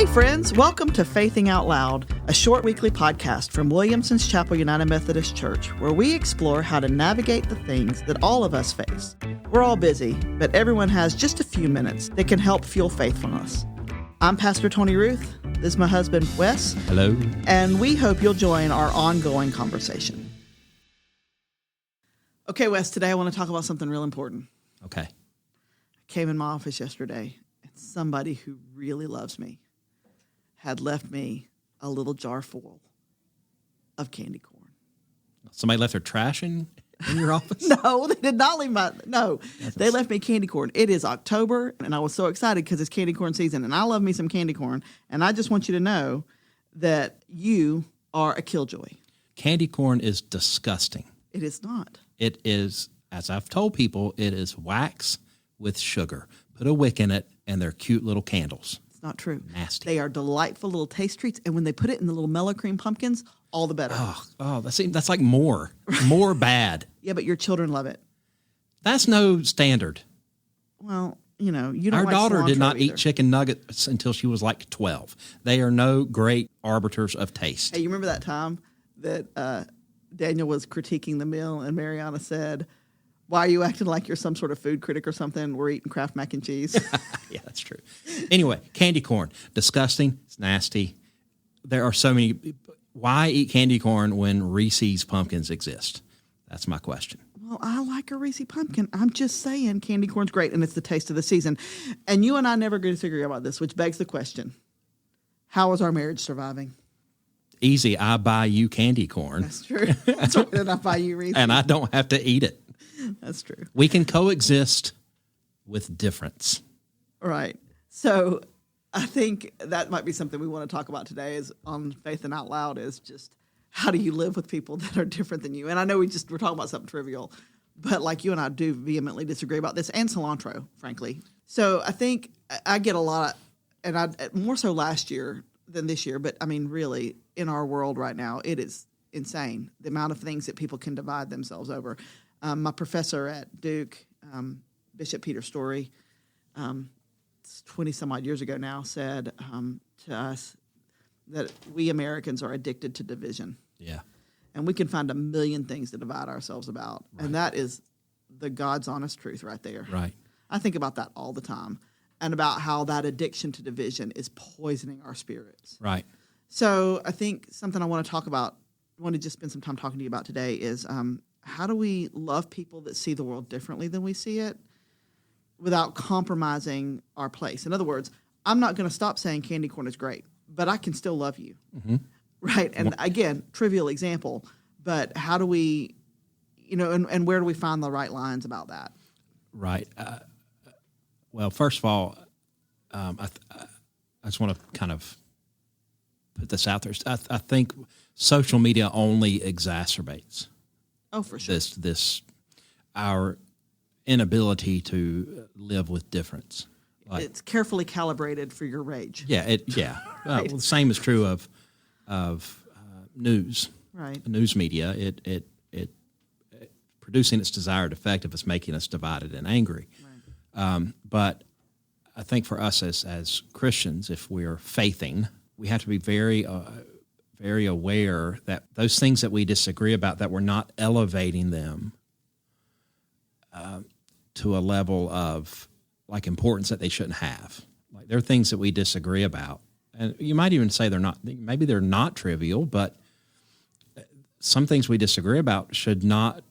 Hey friends, welcome to Faithing Out Loud, a short weekly podcast from Williamson's Chapel United Methodist Church, where we explore how to navigate the things that all of us face. We're all busy, but everyone has just a few minutes that can help fuel faithfulness. I'm Pastor Tony Ruth. This is my husband, Wes. Hello. And we hope you'll join our ongoing conversation. Okay, Wes, today I want to talk about something real important. Okay. I came in my office yesterday, and somebody who really loves me had left me a little jar full of candy corn. Somebody left their trash in your office? No, they did not leave they left me candy corn. It is October, and I was so excited because it's candy corn season, and I love me some candy corn, and I just want you to know that you are a killjoy. Candy corn is disgusting. It is not. It is, as I've told people, it is wax with sugar. Put a wick in it, and they're cute little candles. It's not true. Nasty. They are delightful little taste treats, and when they put it in the little mellow cream pumpkins, all the better. That's like more bad. Yeah, but your children love it. That's no standard. Well, you know, you don't Our like daughter did not either. eat chicken nuggets until she was like 12. They are no great arbiters of taste. Hey, you remember that time that Daniel was critiquing the meal and Mariana said, "Why are you acting like you're some sort of food critic or something? We're eating Kraft mac and cheese." Yeah, that's true. Anyway, candy corn, disgusting. It's nasty. There are so many. Why eat candy corn when Reese's pumpkins exist? That's my question. Well, I like a Reese pumpkin. I'm just saying candy corn's great, and it's the taste of the season. And you and I never disagree about this, which begs the question, how is our marriage surviving? Easy. I buy you candy corn. That's true. That's why did I buy you Reese? And I don't have to eat it. That's true. We can coexist with difference. Right. So I think that might be something we want to talk about today is on Faith and Out Loud is just how do you live with people that are different than you? And I know we're talking about something trivial, but like you and I do vehemently disagree about this and cilantro, frankly. So I think I get a lot, and I more so last year than this year, but I mean, really, in our world right now, it is insane, the amount of things that people can divide themselves over. My professor at Duke, Bishop Peter Story, 20-some-odd years ago now, said to us that we Americans are addicted to division. Yeah. And we can find a million things to divide ourselves about. Right. And that is the God's honest truth right there. Right. I think about that all the time and about how that addiction to division is poisoning our spirits. Right. So I think something I want to talk about, I want to just spend some time talking to you about today is how do we love people that see the world differently than we see it without compromising our place? In other words, I'm not going to stop saying candy corn is great, but I can still love you. Mm-hmm. Right? And again, trivial example, but how do we, and where do we find the right lines about that? Right. Well, first of all, I just want to kind of put this out there. I think social media only exacerbates. Oh, for sure. Our inability to live with difference. Like, it's carefully calibrated for your rage. Yeah. Right. Well, the same is true of news. Right. News media. It producing its desired effect if it's making us divided and angry. Right. But I think for us as Christians, if we're faithing, we have to be very very aware that those things that we disagree about, that we're not elevating them to a level of like importance that they shouldn't have. Like there are things that we disagree about, and you might even say maybe they're not trivial, but some things we disagree about should not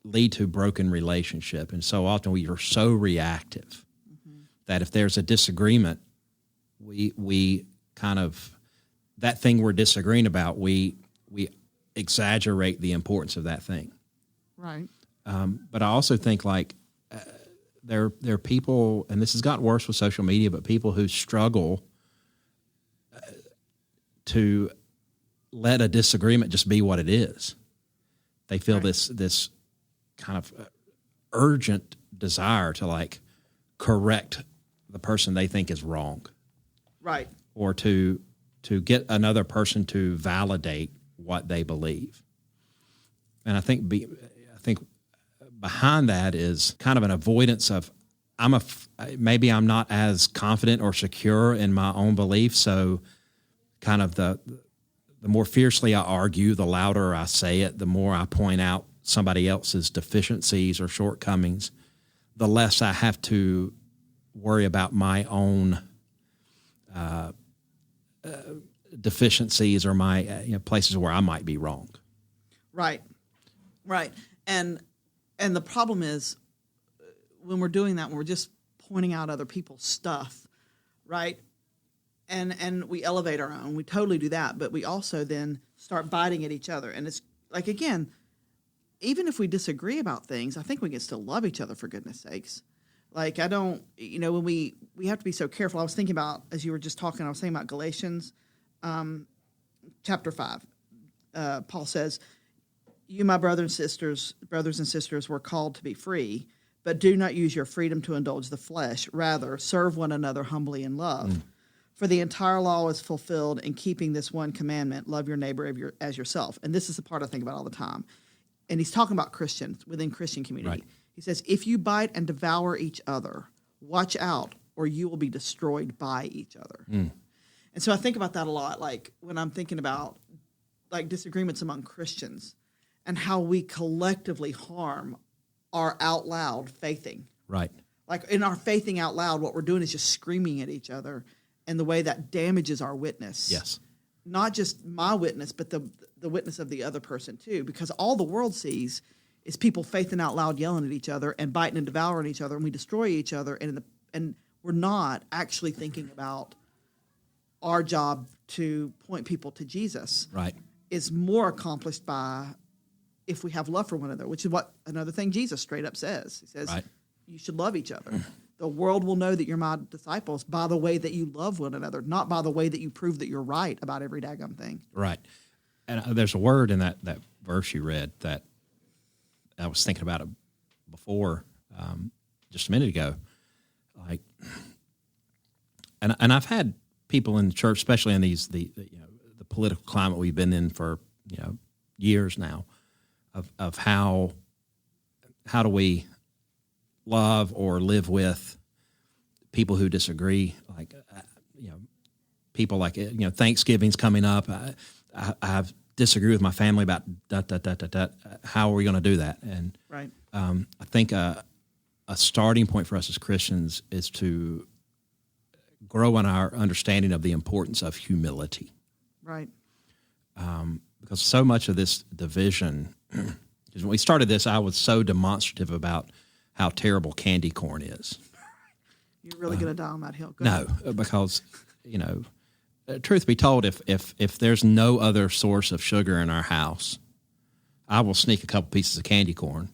lead to broken relationship. And so often we are so reactive that if there's a disagreement, we kind of, that thing we're disagreeing about, we exaggerate the importance of that thing. Right. But I also think like there are people, and this has gotten worse with social media, but people who struggle to let a disagreement just be what it is. They feel this kind of urgent desire to like correct the person they think is wrong. Right. Or to get another person to validate what they believe. And I think behind that is kind of an avoidance of maybe I'm not as confident or secure in my own belief. So kind of the more fiercely I argue, the louder I say it, the more I point out somebody else's deficiencies or shortcomings, the less I have to worry about my own deficiencies or my places where I might be wrong. Right. And the problem is when we're doing that, when we're just pointing out other people's stuff, right? And we elevate our own. We totally do that, but we also then start biting at each other. And it's like, again, even if we disagree about things, I think we can still love each other, for goodness sakes. Like, I don't, when we have to be so careful. I was thinking about, as you were just talking, I was thinking about Galatians chapter 5. Paul says, "You, my brothers and sisters, were called to be free, but do not use your freedom to indulge the flesh. Rather, serve one another humbly in love. For the entire law is fulfilled in keeping this one commandment: love your neighbor as yourself." And this is the part I think about all the time. And he's talking about Christians within Christian community. Right. He says, "If you bite and devour each other, watch out, or you will be destroyed by each other." And so I think about that a lot, like when I'm thinking about like disagreements among Christians and how we collectively harm our out loud faithing. Right. Like in our faithing out loud, what we're doing is just screaming at each other, and the way that damages our witness. Yes. Not just my witness, but the witness of the other person too, because all the world sees is people faithing out loud, yelling at each other and biting and devouring each other, and we destroy each other, and we're not actually thinking about our job to point people to Jesus. Right. Is more accomplished by if we have love for one another, which is what another thing Jesus straight up says. He says, Right. You should love each other. The world will know that you're my disciples by the way that you love one another, not by the way that you prove that you're right about every daggum thing. Right. And there's a word in that verse you read that I was thinking about it before, just a minute ago. Like, and I've had people in the church, especially in the political climate we've been in for years now, of how do we love or live with people who disagree, like people like Thanksgiving's coming up. I've disagreed with my family about how are we going to do that? And Right. I think a starting point for us as Christians is to grow in our understanding of the importance of humility. Right. Because so much of this division, because when we started this, I was so demonstrative about how terrible candy corn is. You're really going to die on that hill. Go No, ahead. because, truth be told, if there's no other source of sugar in our house, I will sneak a couple pieces of candy corn.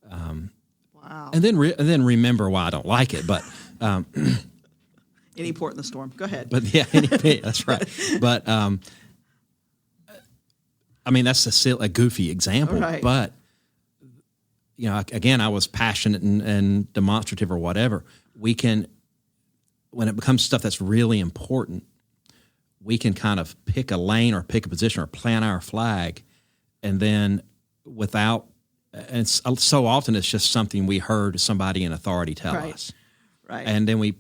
Wow. And then remember why I don't like it. But Any port in the storm. Go ahead. But yeah, that's right. But that's a goofy example. Right. But again, I was passionate and demonstrative or whatever. We can, when it becomes stuff that's really important, we can kind of pick a lane or pick a position or plant our flag, and then and so often it's just something we heard somebody in authority tell Right. us. Right. And then we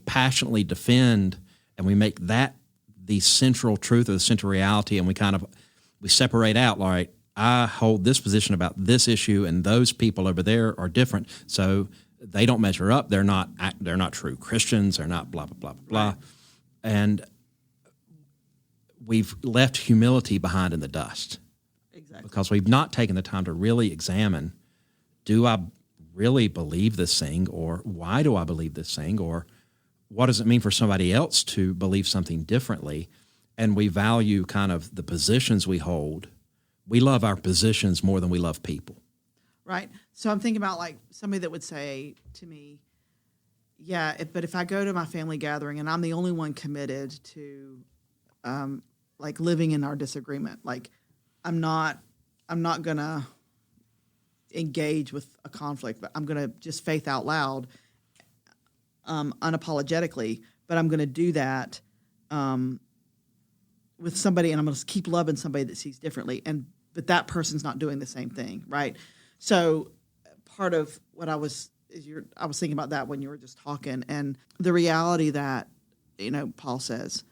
passionately defend, and we make that the central truth or the central reality, and we separate out, like, I hold this position about this issue, and those people over there are different, so they don't measure up. They're not true Christians. They're not blah blah blah blah blah, and we've left humility behind in the dust. Exactly. Because we've not taken the time to really examine, do I really believe this thing, or why do I believe this thing, or what does it mean for somebody else to believe something differently? And we value kind of the positions we hold. We love our positions more than we love people. Right. So I'm thinking about like somebody that would say to me, yeah, but if I go to my family gathering and I'm the only one committed to like living in our disagreement, like I'm not going to engage with a conflict, but I'm going to just faith out loud, unapologetically, but I'm going to do that with somebody, and I'm going to keep loving somebody that sees differently, but that person's not doing the same thing, right? So part of what I was I was thinking about that when you were just talking, and the reality that, Paul says,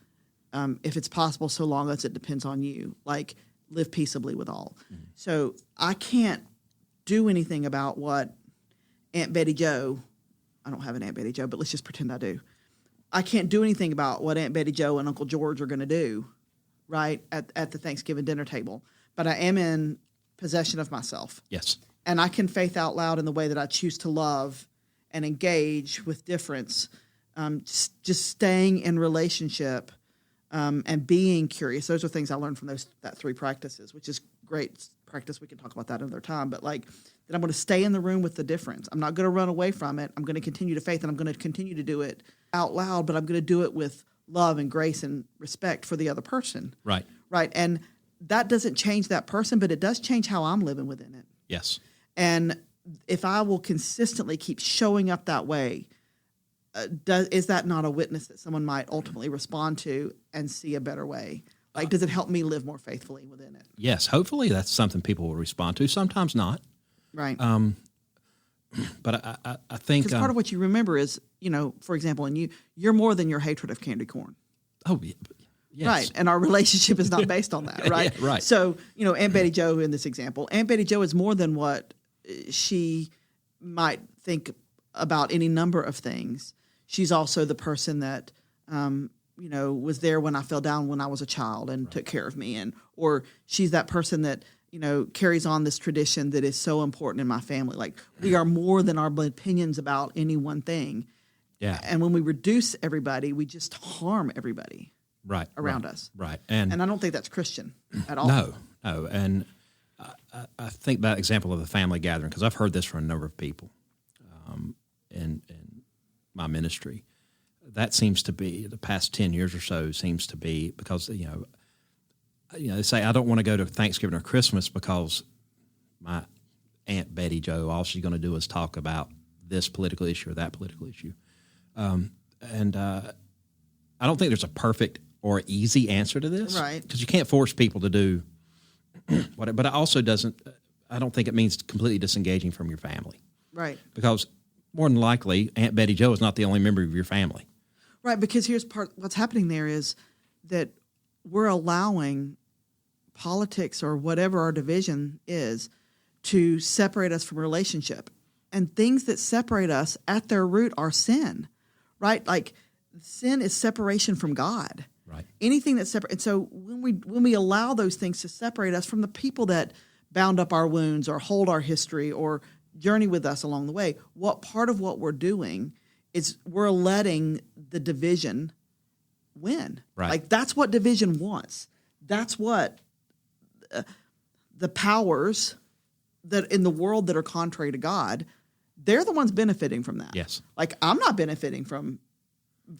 if it's possible, so long as it depends on you, like live peaceably with all. Mm-hmm. So I can't do anything about what Aunt Betty Jo, I don't have an Aunt Betty Jo, but let's just pretend I do. I can't do anything about what Aunt Betty Jo and Uncle George are going to do, right, at the Thanksgiving dinner table. But I am in possession of myself. Yes. And I can faith out loud in the way that I choose to love and engage with difference, just staying in relationship and being curious. Those are things I learned from that 3 practices, which is great practice. We can talk about that another time. But that I'm going to stay in the room with the difference. I'm not going to run away from it. I'm going to continue to faith, and I'm going to continue to do it out loud, but I'm going to do it with love and grace and respect for the other person. Right. Right. And that doesn't change that person, but it does change how I'm living within it. Yes. And if I will consistently keep showing up that way, is that not a witness that someone might ultimately respond to and see a better way? Does it help me live more faithfully within it? Yes. Hopefully that's something people will respond to. Sometimes not. Right. But I think... Because part of what you remember is, for example, and you're more than your hatred of candy corn. Oh, yeah. Yes. Right. And our relationship is not based on that, right? Yeah, right. So, Aunt Betty Jo in this example, Aunt Betty Jo is more than what she might think about any number of things. She's also the person that, was there when I fell down when I was a child and took care of me. Or she's that person that, carries on this tradition that is so important in my family. We are more than our opinions about any one thing. Yeah. And when we reduce everybody, we just harm everybody. Right. Around us. Right. And I don't think that's Christian at all. No. And I think that example of the family gathering, because I've heard this from a number of people in my ministry. That seems to be, the past 10 years or so, seems to be because, they say, I don't want to go to Thanksgiving or Christmas because my Aunt Betty Jo, all she's going to do is talk about this political issue or that political issue. And I don't think there's a perfect or easy answer to this. Right. Because you can't force people to do what, but it also I don't think it means completely disengaging from your family. Right. Because more than likely, Aunt Betty Jo is not the only member of your family. Right, because what's happening there is that we're allowing politics or whatever our division is to separate us from relationship. And things that separate us at their root are sin, right? Sin is separation from God. Right. Anything that separates. And so when we allow those things to separate us from the people that bound up our wounds or hold our history or journey with us along the way, part of what we're doing is we're letting the division win. Right. That's what division wants. That's what the powers that in the world that are contrary to God, they're the ones benefiting from that. Yes. I'm not benefiting from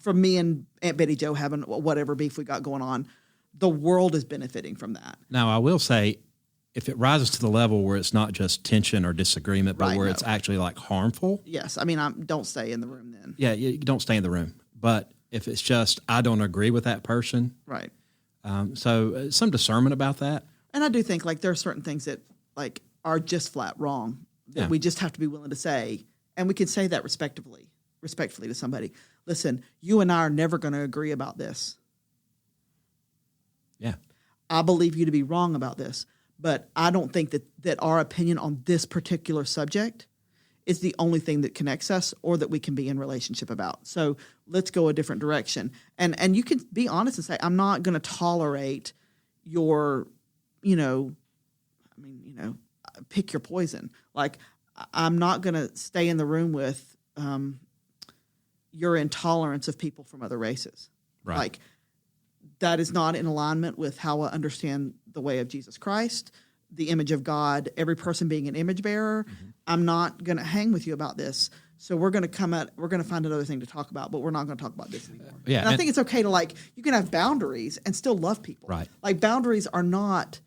me and Aunt Betty Jo having whatever beef we got going on. The world is benefiting from that. Now, I will say, if it rises to the level where it's not just tension or disagreement, but where it's actually harmful. Yes. Don't stay in the room then. Yeah, you don't stay in the room. But if it's just, I don't agree with that person. Right. So some discernment about that. And I do think there are certain things that are just flat wrong that we just have to be willing to say. And we can say that respectfully to somebody. Listen, you and I are never going to agree about this. Yeah. I believe you to be wrong about this. But I don't think that our opinion on this particular subject is the only thing that connects us or that we can be in relationship about. So let's go a different direction. And you can be honest and say, I'm not going to tolerate your, pick your poison. I'm not going to stay in the room with your intolerance of people from other races. Right. That is not in alignment with how I understand the way of Jesus Christ, the image of God, every person being an image bearer. Mm-hmm. I'm not going to hang with you about this. So we're going to find another thing to talk about, but we're not going to talk about this anymore. Yeah, and I think it's okay to you can have boundaries and still love people. Right. Boundaries are not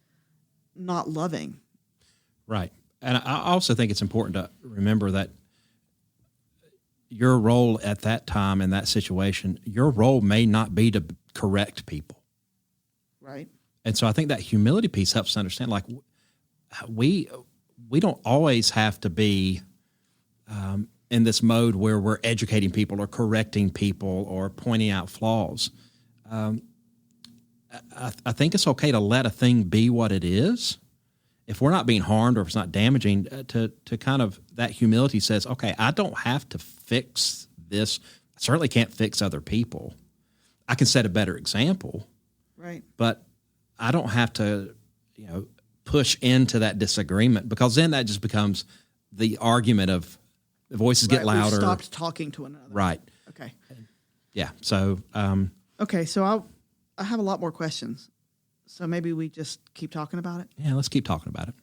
loving. Right. And I also think it's important to remember that your role at that time in that situation, your role may not be to correct people. Right. And so I think that humility piece helps us understand, we don't always have to be in this mode where we're educating people or correcting people or pointing out flaws. I think it's okay to let a thing be what it is. If we're not being harmed or if it's not damaging, to kind of, that humility says, okay, I don't have to fix this. I certainly can't fix other people. I can set a better example. Right. But I don't have to, push into that disagreement, because then that just becomes the argument of the voices get louder. We've stopped talking to one another. Right. Okay. Yeah. So, Okay. So I have a lot more questions. So maybe we just keep talking about it. yeah, let's keep talking about it.